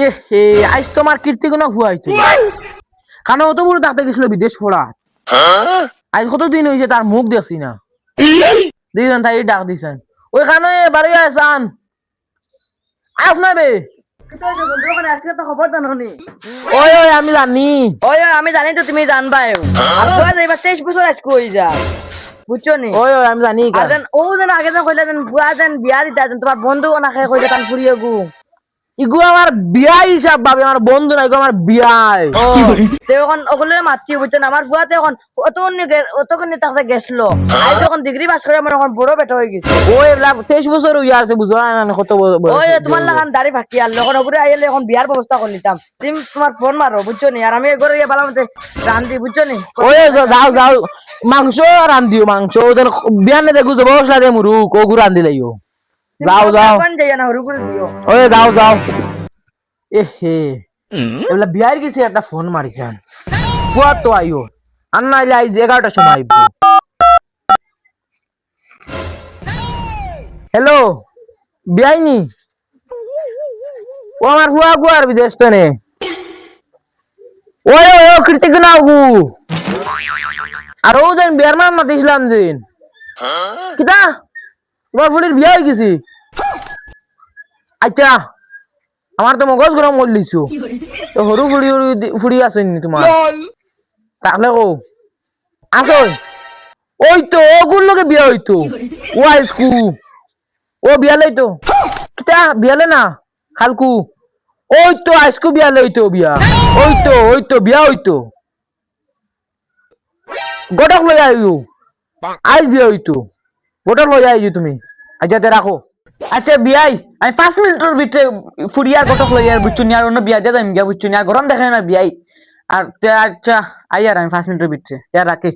এ হে আজ তোমার কীর্তি কোনো হুয়াইতো কারণ অত বড় ডাক্তার গেছিল বিদেশ পড়া আজ কতদিন হয়েছে তার মুখ দেখছি না দিয়েছেন তাই ডাক দিয়েছেন ওইখানে বাড়ি আসান আস না বে ওই ওই আমি জানি ওই আমি জানি তো তুমি জানবাই আর বুয়া যাইবা 23 বছর আজকে হই যা বুঝছো নি ওই ওই আমি জানি আছেন ও যেন আগে যেন কইলা যেন বুয়া যেন বিয়া দিতা যেন তোমার বন্ধু নাকে কইলা তান ফুরিয়ে গু ইগু আমার বিয়া হিসাব ভাবে আমার বন্ধু না ইগু আমার বিয়াই তে এখন ওগুলো মাতছি বুঝছেন আমার বুয়া তো এখন অতক্ষণ তাকে গেছিল আজ যখন ডিগ্রি পাস করে আমার এখন বড় বেটা হয়ে গেছে ওই 23 বছর হইয়া আছে বুঝো না কত ওই তোমার লাগান দাড়ি ফাঁকি আর যখন ওপরে আইলে এখন বিয়ার ব্যবস্থা করে নিতাম তুমি তোমার ফোন মারো বুঝছো নি আর আমি ঘরে গিয়ে ভালো মতো রান্ধি বুঝছো নি ওই যাও যাও মাংস রান্ধিও মাংস ওদের বিয়া নে দেখো যে বসলা দে মুরু কগু রান্ধি লাইও যাও যাও কোন যাই না হরু করে দিও ওই যাও যাও এ হে এগুলা বিয়ার গেছে একটা ফোন মারিছেন বুয়া তো আইও আর নাইলে আইজ 11টার সময় আইব হ্যালো বিয়াইনি ও আমার বুয়া গুয়ার বিদেশ তো নে ওই ও কৃতিক না গু আর ও যেন বিয়ার মান না দিছিলাম যেন কিতা তোমার ফুলির বিয়া হয়ে গেছি আচ্ছা আমার তো মগজ গরম করে লিছো তো হরু ফুড়ি ফুড়ি আসেনি তোমার তাহলে ও আসো ওই তো ওগুর লোকে বিয়া হইতো ও আইসকু ও বিয়া লইতো কিতা বিয়ালে না হালকু ওই তো আইসকু বিয়া লইতো বিয়া ওই তো বিয়া হইতো গোটক লই আইও আইস বিয়া হইতো গোটক লই আইও তুমি আচ্ছা রাখো আচ্ছা বিয়াই আমি 5 মিনিটের ভিতরে ফুরিয়ার গোটক লই আর বুঝছুনি আর অন্য বিয়া দিয়ে যাইম গিয়া বুঝছুনি আর গরম দেখে না বিয়াই আর আচ্ছা আই আর আমি 5 মিনিটের ভিতরে রাখি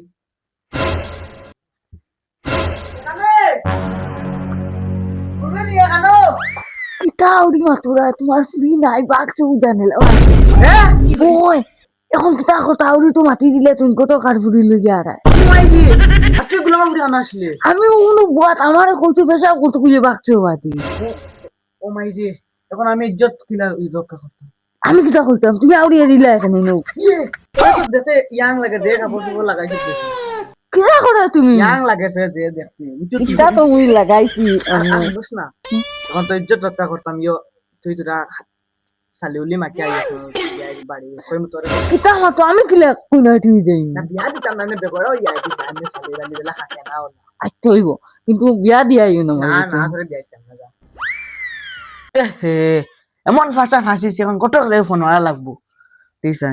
কিতাউরি মাতুরা তোমার ফ্রি নাই বাক্স জানে হ্যাঁ ওই এখন কিতা কথাউরি তো মাতি দিলে তুমি কত কার ফুরি লই আর মাইদি আজকে গুলাম ফুরি আনা আসলে আমি উনু বুয়াত আমারে কইতে পেশা করতে কইলে বাক্স বাতি ও মাইদি এখন আমি ইজ্জত কিলা রক্ষা করতাম আমি কিতা কইতাম তুমি আউরিয়ে দিলে এখানে নো দেখতে ইয়াং লাগে দেখ কাপড় চোপড় লাগাইছি কিতা করে তুমি ইয়াং লাগে যে দেখতে বুঝছো কি কিতা তো উই লাগাইছি বুঝছ না এখন তো ইজ্জত রক্ষা করতাম তুই তোরা সালিউলি মাকে আইছো বাড়ি কই মতরে কিতা মাতো আমি কিলা কইনা ঠিক দেই না বিয়া দিতাম না বেগড় ইয়াই আমি সালিউলি বেলা খাকে না ওলা আচ্ছা হইব কিন্তু বিয়া দিয়াইও না না না করে দিতাম না যা হে এমন ফাঁসা ফাঁসিছি এখন কত রে ফোন মারা লাগবো ঠিক আছে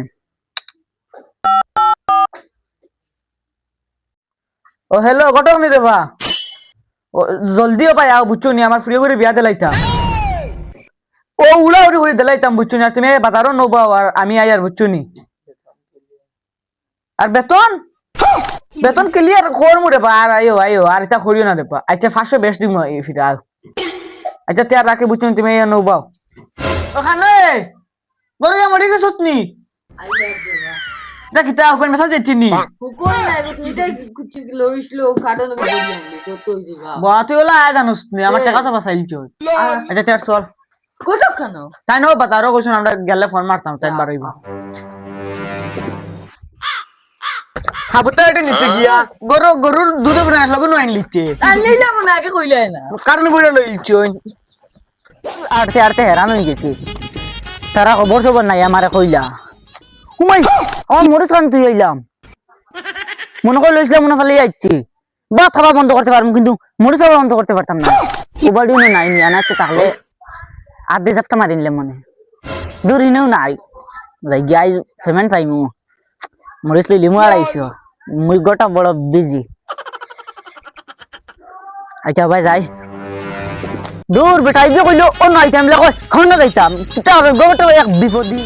ও হ্যালো কটক নি দেবা ও জলদিও পাই আও বুঝছো নি আমার ফ্রি করে বিয়া দিলাইতা ও উড়া উড়ি করে দিলাইতাম বুঝছো নি আর তুমি বাজারও নবা আর আমি আই আর বুঝছো নি আর বেতন বেতন ক্লিয়ার খোর মুরে বা আর আইও আর এটা করিও না দেবা আচ্ছা 500 বেশ দিম এই ফিরা আচ্ছা তে আর রাখি বুঝছো নি তুমি নবা ওখানে গরিয়া মরি গেছত নি এটা কিতা কোন মেসেজ দিছিনি কোন না তুমি তাই কিছু লইছলো কাটো না বলি আনলি তো তুই দিবা বা তুই ওলা আয় জানোস নি আমার টাকা তো বাসাইলছ আচ্ছা তের চল কত কেন তাই নো বাতারো কইছন আমরা গেলে ফোন মারতাম তাই বারইব হাবুতা এটা নিতে গিয়া গরুর দুধ বনা লগন আইন লিতে আর নিলাম না আগে কইলে না কারণ বইরা লইছন আরতে আরতে হেরান হয়ে গেছি তারা খবর সবর নাই আমারে কইলা হুমাই আমার মরিস কান তুই আইলাম মনে করে লইছিলাম মনে ফালে যাচ্ছি বা খাওয়া বন্ধ করতে পারবো কিন্তু মরিস খাওয়া বন্ধ করতে পারতাম না উবাডিও নাই নি আনাতে তাহলে আধে চাপটা মারি নিলাম মনে দূরিনেও নাই যাই গিয়ে পেমেন্ট পাইমু মরিস লইলি মু আড়াইছো মুই গোটা বড় বিজি আচ্ছা ভাই যাই দূর বেটা এই যে কইলো ও নাই টাইমলা কই খাওয়া না যাইতাম কিতা হবে গোটা এক বিপদি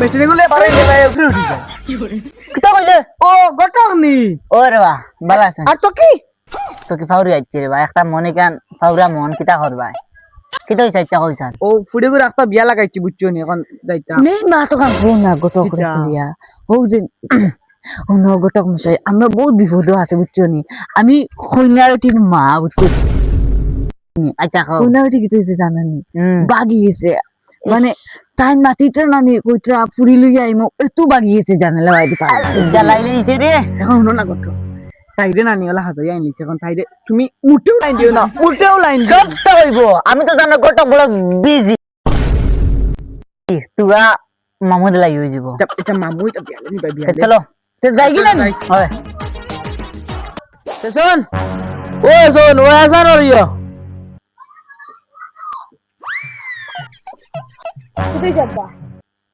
বেটরি গুলে বারে গেলে ফ্রি উঠি যায় কিতা কইলে ও গটক নি ও রে বাহ ভালো আছেন আর তো কি তো কি ফাউরি আইছে রে ভাই একটা মনে কেন ফাউরা মন কিতা করবা কিতা হইছে ইচ্ছা কইছান ও ফুড়ি করে একটা বিয়া লাগাইছি বুঝছো নি এখন যাইতা নেই মা তো কাম ফোন না গত করে লিয়া ও যে ও ন গতক মশাই আমরা বহুত বিপদ আছে বুঝছো নি আমি কইনার টিন মা বুঝছো আচ্ছা খাও কোনটা ঠিক হয়েছে জানানি হুম বাগি গেছে মানে তাই মাটিটা নানি কইটা ফুরি লইয়া আইমো এত বাগি গেছে জানালা বাইরে পারে জ্বালাই দিছে রে এখন হলো না কত তাইরে নানি ওলা হাজাই আইনিছে এখন তাইরে তুমি মুটেও লাইন দিও না মুটেও লাইন দিও না। সবটা হইব আমি তো জানো গোটা বড় বিজি তুরা মামুদ লাগি হয়ে যাব এটা মামু এটা বিয়ালে নিবা বিয়ালে চলো তে যাই কি নানি হয় শোন ও শোন ও আসান ওরিও কোথায় যাবা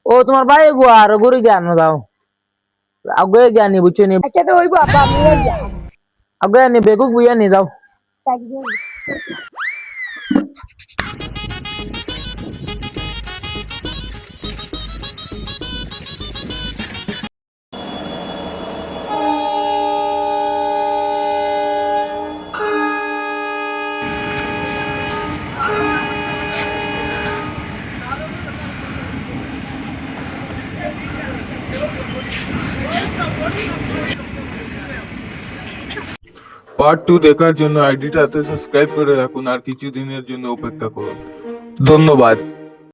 ও তোমার ভাই গো আর গরু জ্ঞান দাও আগে জ্ঞানী বুঝছো নি আচ্ছা তো হইব আপা আমি আগে নি বেগুক বুইয়া নি যাও পার্ট 2 দেখার জন্য আইডিটাতে সাবস্ক্রাইব করে রাখুন আর কিছু দিনের জন্য অপেক্ষা করুন। ধন্যবাদ।